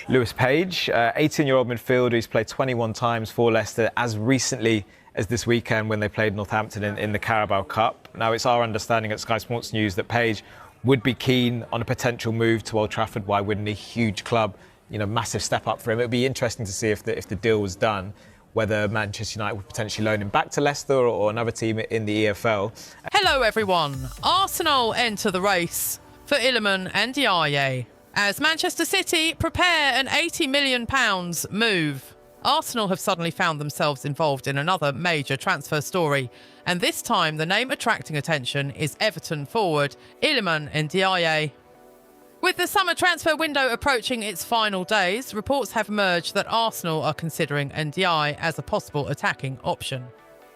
Lewis Paige, 18-year-old midfielder who's played 21 times for Leicester as recently as this weekend when they played Northampton in the Carabao Cup. Now, it's our understanding at Sky Sports News that Paige would be keen on a potential move to Old Trafford. Why wouldn't he? Huge club, massive step up for him. It would be interesting to see if the deal was done, whether Manchester United would potentially loan him back to Leicester or another team in the EFL. Hello everyone. Arsenal enter the race for Iliman and Ndiaye as Manchester City prepare an £80 million move. Arsenal have suddenly found themselves involved in another major transfer story, and this time the name attracting attention is Everton forward Iliman Ndiaye. With the summer transfer window approaching its final days, reports have emerged that Arsenal are considering Ndiaye as a possible attacking option.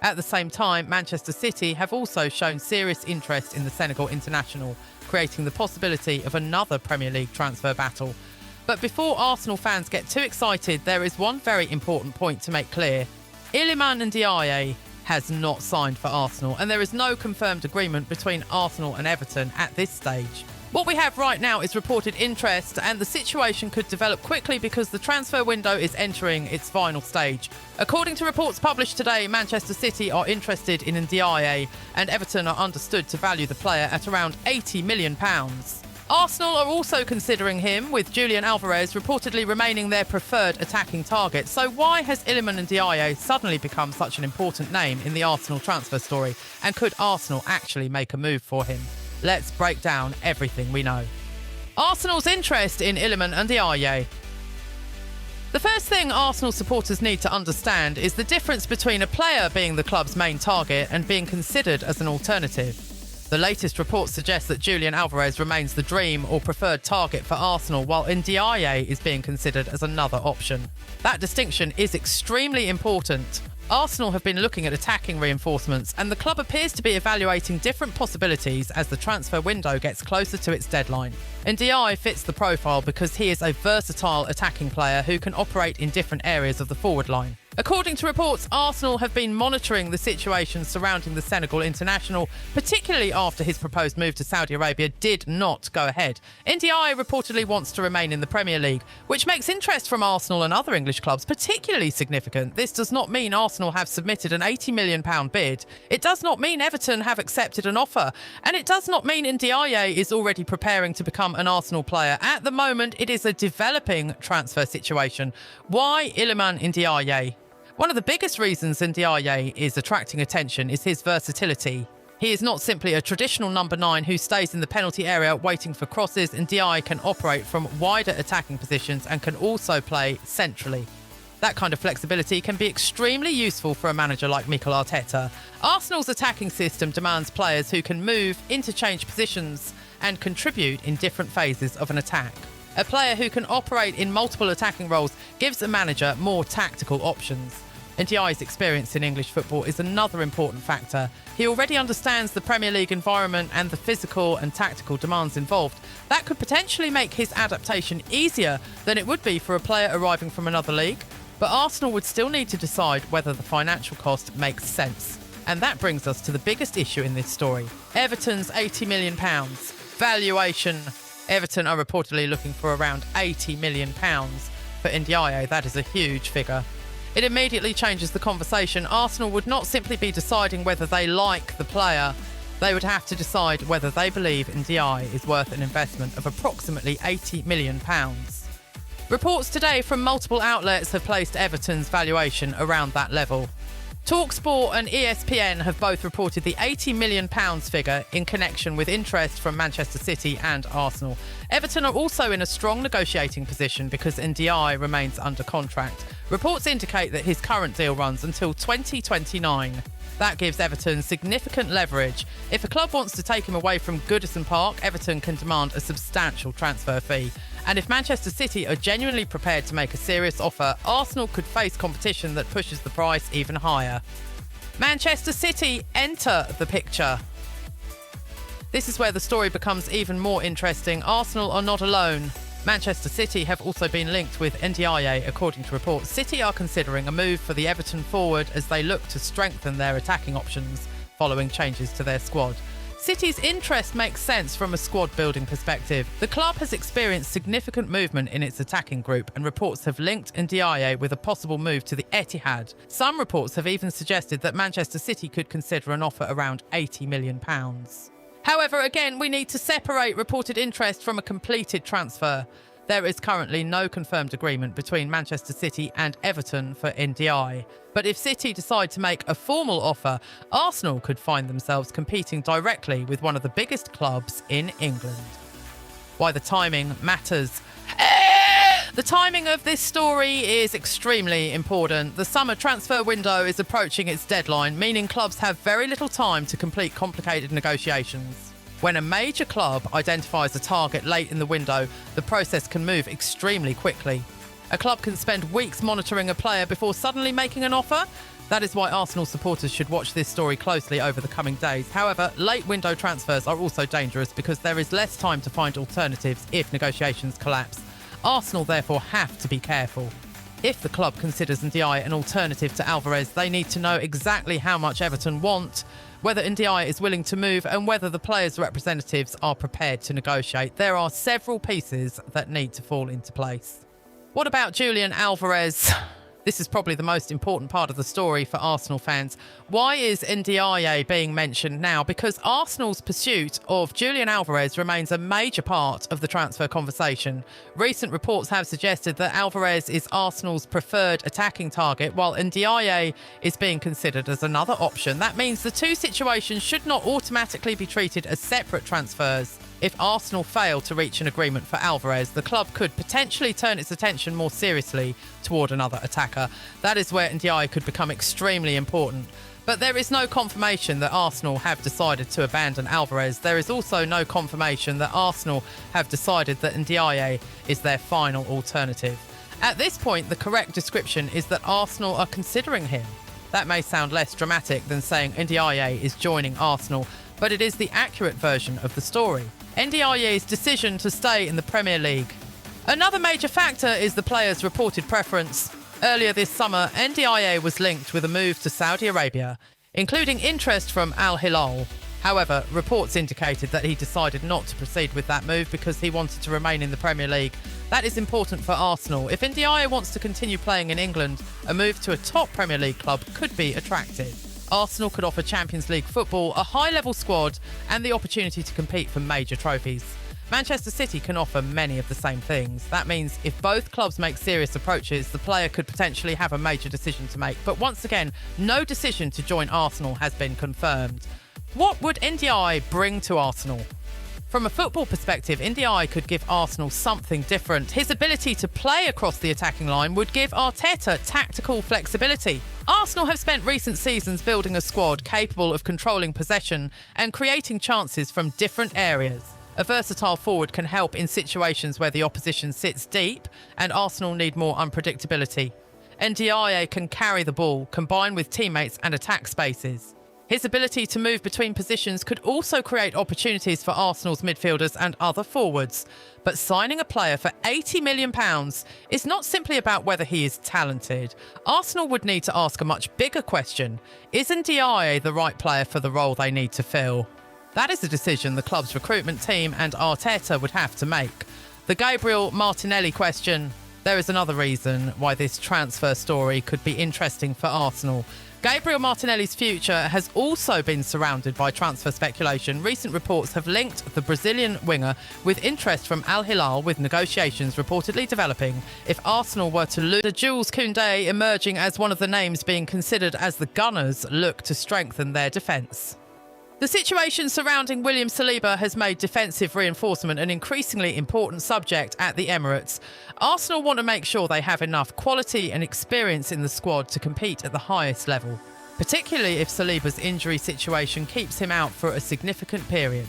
At the same time, Manchester City have also shown serious interest in the Senegal international, creating the possibility of another Premier League transfer battle. But before Arsenal fans get too excited, there is one very important point to make clear. Iliman Ndiaye has not signed for Arsenal, and there is no confirmed agreement between Arsenal and Everton at this stage. What we have right now is reported interest, and the situation could develop quickly because the transfer window is entering its final stage. According to reports published today, Manchester City are interested in Ndiaye, and Everton are understood to value the player at around £80 million. Arsenal are also considering him, with Julian Alvarez reportedly remaining their preferred attacking target. So why has Iliman Ndiaye suddenly become such an important name in the Arsenal transfer story? And could Arsenal actually make a move for him? Let's break down everything we know. Arsenal's interest in Iliman Ndiaye. The first thing Arsenal supporters need to understand is the difference between a player being the club's main target and being considered as an alternative. The latest reports suggest that Julian Alvarez remains the dream or preferred target for Arsenal, while Ndiaye is being considered as another option. That distinction is extremely important. Arsenal have been looking at attacking reinforcements, and the club appears to be evaluating different possibilities as the transfer window gets closer to its deadline. Ndiaye fits the profile because he is a versatile attacking player who can operate in different areas of the forward line. According to reports, Arsenal have been monitoring the situation surrounding the Senegal international, particularly after his proposed move to Saudi Arabia did not go ahead. Ndiaye reportedly wants to remain in the Premier League, which makes interest from Arsenal and other English clubs particularly significant. This does not mean Arsenal have submitted an £80 million bid. It does not mean Everton have accepted an offer. And it does not mean Ndiaye is already preparing to become an Arsenal player. At the moment, it is a developing transfer situation. Why Iliman Ndiaye? One of the biggest reasons Ndiaye is attracting attention is his versatility. He is not simply a traditional number 9 who stays in the penalty area waiting for crosses. Ndiaye can operate from wider attacking positions and can also play centrally. That kind of flexibility can be extremely useful for a manager like Mikel Arteta. Arsenal's attacking system demands players who can move, interchange positions and contribute in different phases of an attack. A player who can operate in multiple attacking roles gives a manager more tactical options. Ndiaye's experience in English football is another important factor. He already understands the Premier League environment and the physical and tactical demands involved. That could potentially make his adaptation easier than it would be for a player arriving from another league. But Arsenal would still need to decide whether the financial cost makes sense. And that brings us to the biggest issue in this story. Everton's £80 million valuation. Everton are reportedly looking for around £80 million for Ndiaye. That is a huge figure. It immediately changes the conversation. Arsenal would not simply be deciding whether they like the player. They would have to decide whether they believe Ndiaye is worth an investment of approximately £80 million. Reports today from multiple outlets have placed Everton's valuation around that level. TalkSport and ESPN have both reported the £80 million figure in connection with interest from Manchester City and Arsenal. Everton are also in a strong negotiating position because Ndiaye remains under contract. Reports indicate that his current deal runs until 2029. That gives Everton significant leverage. If a club wants to take him away from Goodison Park, Everton can demand a substantial transfer fee. And if Manchester City are genuinely prepared to make a serious offer, Arsenal could face competition that pushes the price even higher. Manchester City enter the picture. This is where the story becomes even more interesting. Arsenal are not alone. Manchester City have also been linked with Ndiaye, according to reports. City are considering a move for the Everton forward as they look to strengthen their attacking options following changes to their squad. City's interest makes sense from a squad-building perspective. The club has experienced significant movement in its attacking group, and reports have linked Ndiaye with a possible move to the Etihad. Some reports have even suggested that Manchester City could consider an offer around £80 million. However, again, we need to separate reported interest from a completed transfer. There is currently no confirmed agreement between Manchester City and Everton for Ndiaye. But if City decide to make a formal offer, Arsenal could find themselves competing directly with one of the biggest clubs in England. Why the timing matters. The timing of this story is extremely important. The summer transfer window is approaching its deadline, meaning clubs have very little time to complete complicated negotiations. When a major club identifies a target late in the window, the process can move extremely quickly. A club can spend weeks monitoring a player before suddenly making an offer. That is why Arsenal supporters should watch this story closely over the coming days. However, late window transfers are also dangerous because there is less time to find alternatives if negotiations collapse. Arsenal therefore have to be careful. If the club considers Ndiaye an alternative to Alvarez, they need to know exactly how much Everton want, whether Ndiaye is willing to move, and whether the players' representatives are prepared to negotiate. There are several pieces that need to fall into place. What about Julian Alvarez? This is probably the most important part of the story for Arsenal fans. Why is Ndiaye being mentioned now? Because Arsenal's pursuit of Julian Alvarez remains a major part of the transfer conversation. Recent reports have suggested that Alvarez is Arsenal's preferred attacking target, while Ndiaye is being considered as another option. That means the two situations should not automatically be treated as separate transfers. If Arsenal fail to reach an agreement for Alvarez, the club could potentially turn its attention more seriously toward another attacker. That is where Ndiaye could become extremely important. But there is no confirmation that Arsenal have decided to abandon Alvarez. There is also no confirmation that Arsenal have decided that Ndiaye is their final alternative. At this point, the correct description is that Arsenal are considering him. That may sound less dramatic than saying Ndiaye is joining Arsenal, but it is the accurate version of the story. Ndiaye's decision to stay in the Premier League. Another major factor is the player's reported preference. Earlier this summer, Ndiaye was linked with a move to Saudi Arabia, including interest from Al Hilal. However, reports indicated that he decided not to proceed with that move because he wanted to remain in the Premier League. That is important for Arsenal. If Ndiaye wants to continue playing in England, a move to a top Premier League club could be attractive. Arsenal could offer Champions League football, a high-level squad, and the opportunity to compete for major trophies. Manchester City can offer many of the same things. That means if both clubs make serious approaches, the player could potentially have a major decision to make. But once again, no decision to join Arsenal has been confirmed. What would Ndiaye bring to Arsenal? From a football perspective, Ndiaye could give Arsenal something different. His ability to play across the attacking line would give Arteta tactical flexibility. Arsenal have spent recent seasons building a squad capable of controlling possession and creating chances from different areas. A versatile forward can help in situations where the opposition sits deep and Arsenal need more unpredictability. Ndiaye can carry the ball, combine with teammates and attack spaces. His ability to move between positions could also create opportunities for Arsenal's midfielders and other forwards. But signing a player for £80 million is not simply about whether he is talented. Arsenal would need to ask a much bigger question. Is Ndiaye the right player for the role they need to fill? That is a decision the club's recruitment team and Arteta would have to make. The Gabriel Martinelli question. There is another reason why this transfer story could be interesting for Arsenal. Gabriel Martinelli's future has also been surrounded by transfer speculation. Recent reports have linked the Brazilian winger with interest from Al Hilal, with negotiations reportedly developing if Arsenal were to lose. Jules Kounde emerging as one of the names being considered as the Gunners look to strengthen their defence. The situation surrounding William Saliba has made defensive reinforcement an increasingly important subject at the Emirates. Arsenal want to make sure they have enough quality and experience in the squad to compete at the highest level, particularly if Saliba's injury situation keeps him out for a significant period.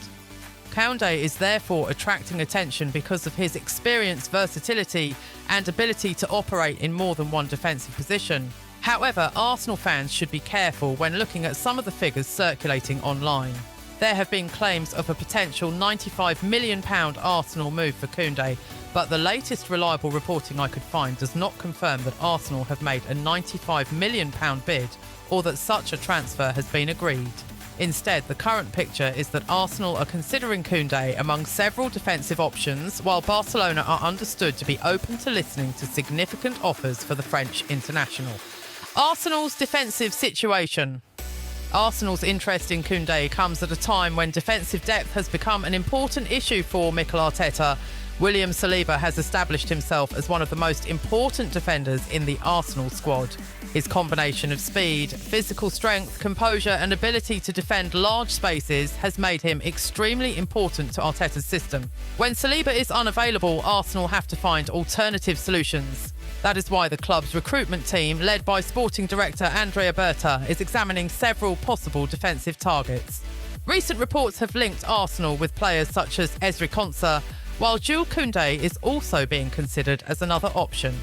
Kounde is therefore attracting attention because of his experience, versatility and ability to operate in more than one defensive position. However, Arsenal fans should be careful when looking at some of the figures circulating online. There have been claims of a potential £95 million Arsenal move for Kounde, but the latest reliable reporting I could find does not confirm that Arsenal have made a £95 million bid or that such a transfer has been agreed. Instead, the current picture is that Arsenal are considering Kounde among several defensive options, while Barcelona are understood to be open to listening to significant offers for the French international. Arsenal's defensive situation. Arsenal's interest in Kounde comes at a time when defensive depth has become an important issue for Mikel Arteta. William Saliba has established himself as one of the most important defenders in the Arsenal squad. His combination of speed, physical strength, composure and ability to defend large spaces has made him extremely important to Arteta's system. When Saliba is unavailable, Arsenal have to find alternative solutions. That is why the club's recruitment team, led by sporting director Andrea Berta, is examining several possible defensive targets. Recent reports have linked Arsenal with players such as Ezri Konsa, while Jules Kounde is also being considered as another option.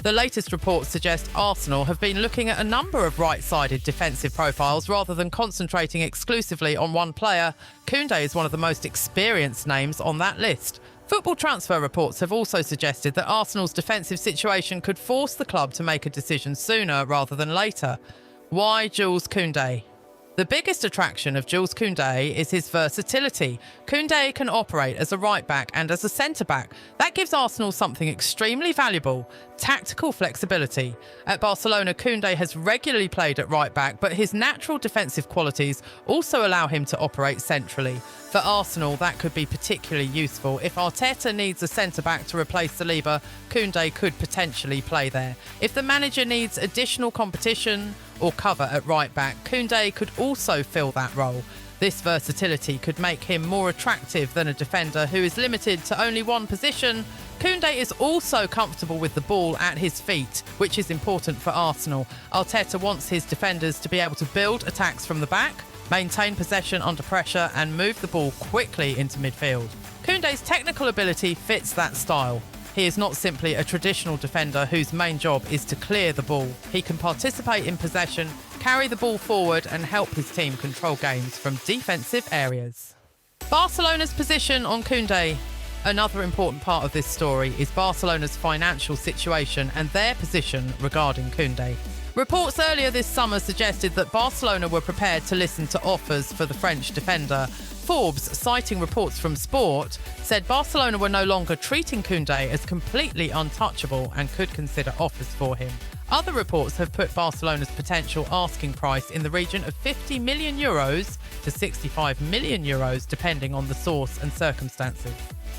The latest reports suggest Arsenal have been looking at a number of right-sided defensive profiles rather than concentrating exclusively on one player. Kounde is one of the most experienced names on that list. Football transfer reports have also suggested that Arsenal's defensive situation could force the club to make a decision sooner rather than later. Why Jules Kounde? The biggest attraction of Jules Kounde is his versatility. Kounde can operate as a right-back and as a centre-back. That gives Arsenal something extremely valuable: tactical flexibility. At Barcelona, Kounde has regularly played at right-back, but his natural defensive qualities also allow him to operate centrally. For Arsenal, that could be particularly useful. If Arteta needs a centre-back to replace Saliba, Kounde could potentially play there. If the manager needs additional competition or cover at right-back, Kounde could also fill that role. This versatility could make him more attractive than a defender who is limited to only one position. Kounde is also comfortable with the ball at his feet, which is important for Arsenal. Arteta wants his defenders to be able to build attacks from the back, maintain possession under pressure and move the ball quickly into midfield. Kounde's technical ability fits that style. He is not simply a traditional defender whose main job is to clear the ball. He can participate in possession, carry the ball forward and help his team control games from defensive areas. Barcelona's position on Kounde. Another important part of this story is Barcelona's financial situation and their position regarding Kounde. Reports earlier this summer suggested that Barcelona were prepared to listen to offers for the French defender. Forbes, citing reports from Sport, said Barcelona were no longer treating Kounde as completely untouchable and could consider offers for him. Other reports have put Barcelona's potential asking price in the region of €50 million to €65 million, depending on the source and circumstances.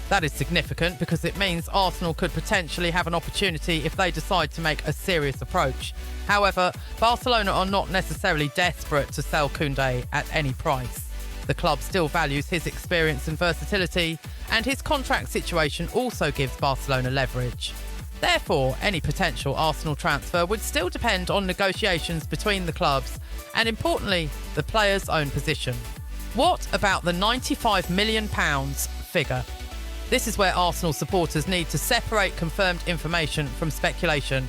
That is significant because it means Arsenal could potentially have an opportunity if they decide to make a serious approach. However, Barcelona are not necessarily desperate to sell Kounde at any price. The club still values his experience and versatility, and his contract situation also gives Barcelona leverage. Therefore, any potential Arsenal transfer would still depend on negotiations between the clubs and, importantly, the player's own position. What about the £95 million figure? This is where Arsenal supporters need to separate confirmed information from speculation.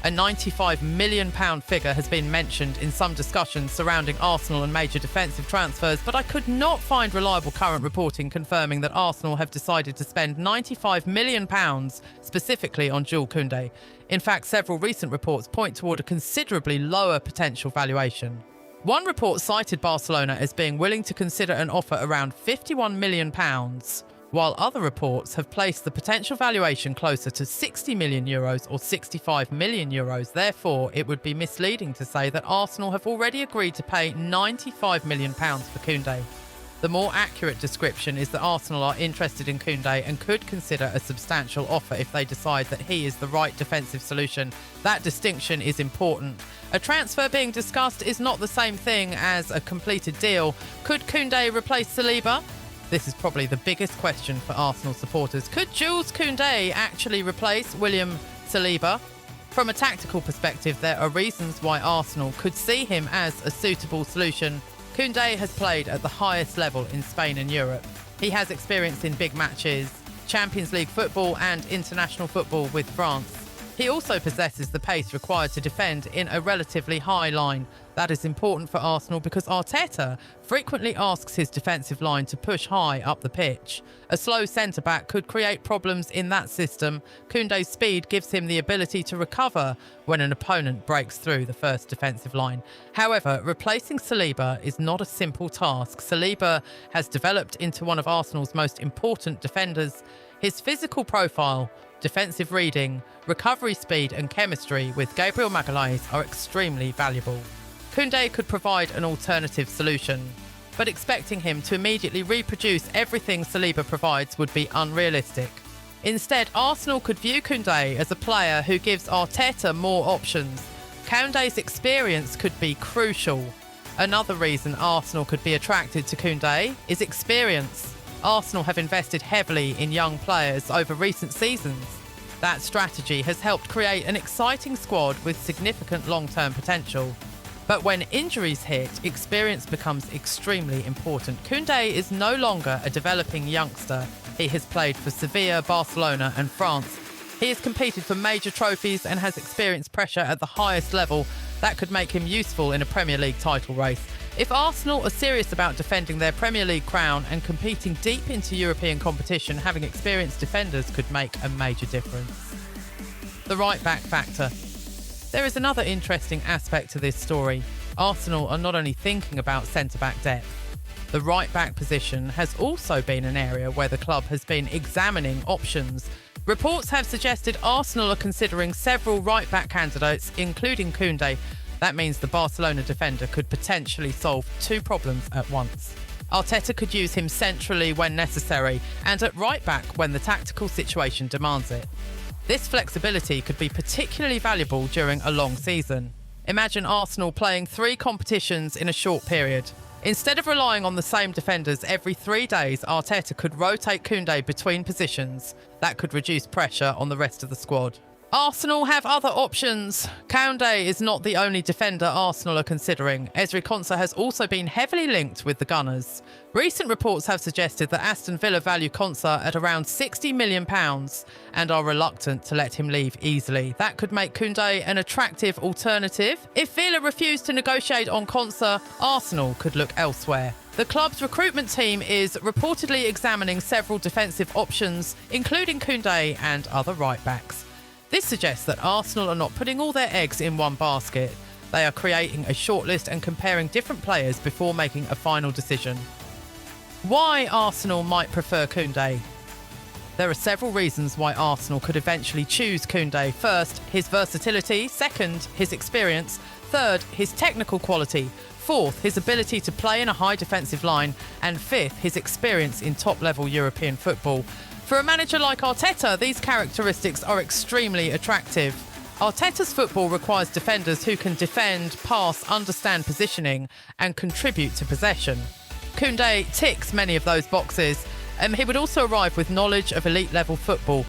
A £95 million figure has been mentioned in some discussions surrounding Arsenal and major defensive transfers, but I could not find reliable current reporting confirming that Arsenal have decided to spend £95 million specifically on Jules Kounde. In fact, several recent reports point toward a considerably lower potential valuation. One report cited Barcelona as being willing to consider an offer around £51 million, while other reports have placed the potential valuation closer to €60 million or €65 million. Therefore, it would be misleading to say that Arsenal have already agreed to pay £95 million for Kounde. The more accurate description is that Arsenal are interested in Kounde and could consider a substantial offer if they decide that he is the right defensive solution. That distinction is important. A transfer being discussed is not the same thing as a completed deal. Could Kounde replace Saliba? This is probably the biggest question for Arsenal supporters. Could Jules Kounde actually replace William Saliba? From a tactical perspective, there are reasons why Arsenal could see him as a suitable solution. Kounde has played at the highest level in Spain and Europe. He has experience in big matches, Champions League football and international football with France. He also possesses the pace required to defend in a relatively high line. That is important for Arsenal because Arteta frequently asks his defensive line to push high up the pitch. A slow centre-back could create problems in that system. Kounde's speed gives him the ability to recover when an opponent breaks through the first defensive line. However, replacing Saliba is not a simple task. Saliba has developed into one of Arsenal's most important defenders. His physical profile, defensive reading, recovery speed and chemistry with Gabriel Magalhaes are extremely valuable. Kounde could provide an alternative solution, but expecting him to immediately reproduce everything Saliba provides would be unrealistic. Instead, Arsenal could view Kounde as a player who gives Arteta more options. Kounde's experience could be crucial. Another reason Arsenal could be attracted to Kounde is experience. Arsenal have invested heavily in young players over recent seasons. That strategy has helped create an exciting squad with significant long-term potential. But when injuries hit, experience becomes extremely important. Kounde is no longer a developing youngster. He has played for Sevilla, Barcelona and France. He has competed for major trophies and has experienced pressure at the highest level. That could make him useful in a Premier League title race. If Arsenal are serious about defending their Premier League crown and competing deep into European competition, having experienced defenders could make a major difference. The right-back factor. There is another interesting aspect to this story. Arsenal are not only thinking about centre-back depth. The right-back position has also been an area where the club has been examining options. Reports have suggested Arsenal are considering several right-back candidates, including Kounde. That means the Barcelona defender could potentially solve two problems at once. Arteta could use him centrally when necessary and at right-back when the tactical situation demands it. This flexibility could be particularly valuable during a long season. Imagine Arsenal playing 3 competitions in a short period. Instead of relying on the same defenders every 3 days, Arteta could rotate Kounde between positions. That could reduce pressure on the rest of the squad. Arsenal have other options. Kounde is not the only defender Arsenal are considering. Ezri Konsa has also been heavily linked with the Gunners. Recent reports have suggested that Aston Villa value Konsa at around £60 million and are reluctant to let him leave easily. That could make Kounde an attractive alternative. If Villa refuse to negotiate on Konsa, Arsenal could look elsewhere. The club's recruitment team is reportedly examining several defensive options, including Kounde and other right-backs. This suggests that Arsenal are not putting all their eggs in one basket. They are creating a shortlist and comparing different players before making a final decision. Why Arsenal might prefer Kounde? There are several reasons why Arsenal could eventually choose Kounde. First, his versatility. Second, his experience. Third, his technical quality. Fourth, his ability to play in a high defensive line. And fifth, his experience in top-level European football. For a manager like Arteta, these characteristics are extremely attractive. Arteta's football requires defenders who can defend, pass, understand positioning, and contribute to possession. Kounde ticks many of those boxes, and he would also arrive with knowledge of elite-level football.